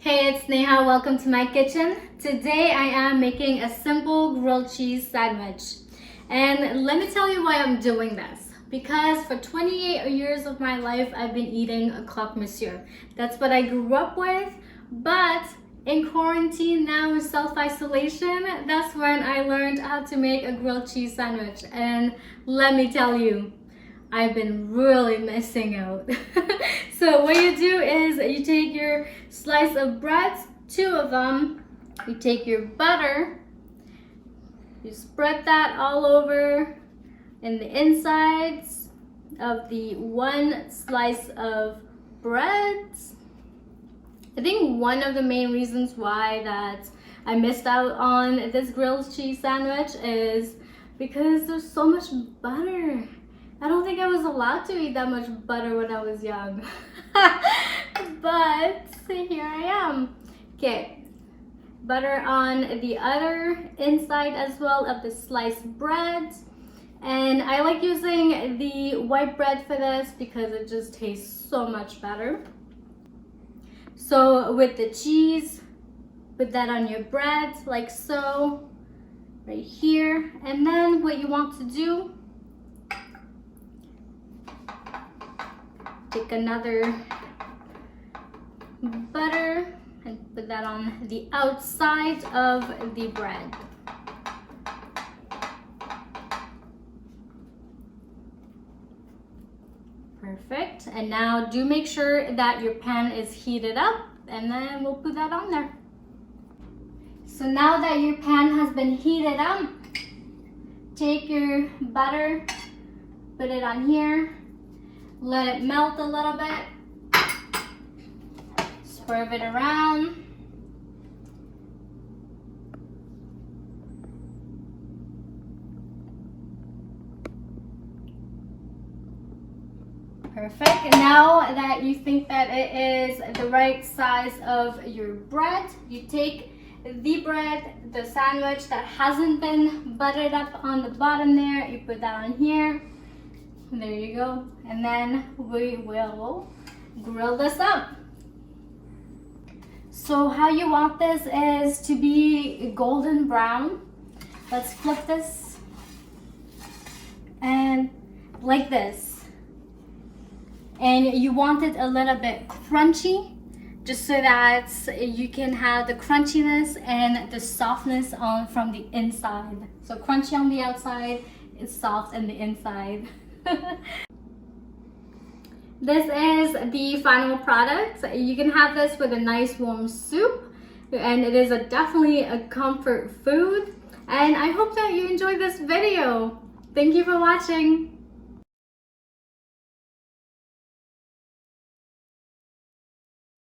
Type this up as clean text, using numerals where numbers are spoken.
Hey, it's Neha. Welcome to my kitchen. Today I am making a simple grilled cheese sandwich. And let me tell you why I'm doing this. Because for 28 years of my life, I've been eating a croque monsieur. That's what I grew up with. But in quarantine now with self-isolation, that's when I learned how to make a grilled cheese sandwich. And let me tell you, I've been really missing out. So what you do is you take your slice of bread, 2 of them, you take your butter, you spread that all over in the insides of the 1 slice of bread. I think one of the main reasons why that I missed out on this grilled cheese sandwich is because there's so much butter. I don't think I was allowed to eat that much butter when I was young. But here I am. Okay, butter on the other inside as well of the sliced bread. And I like using the white bread for this because it just tastes so much better. So with the cheese, put that on your bread like so, right here. And then what you want to do, take another butter and put that on the outside of the bread. Perfect. And now do make sure that your pan is heated up, and then we'll put that on there. So now that your pan has been heated up, take your butter, put it on here. Let it melt a little bit. Swerve it around. Perfect. And now that you think that it is the right size of your bread, you take the bread, the sandwich that hasn't been buttered up on the bottom there, you put that on here. There you go. And then we will grill this up. So how you want this is to be golden brown. Let's flip this. And like this. And you want it a little bit crunchy, just so that you can have the crunchiness and the softness on from the inside. So crunchy on the outside, it's soft on the inside. This is the final product. You can have this with a nice warm soup, and it is definitely a comfort food. And I hope that you enjoyed this video. Thank you for watching.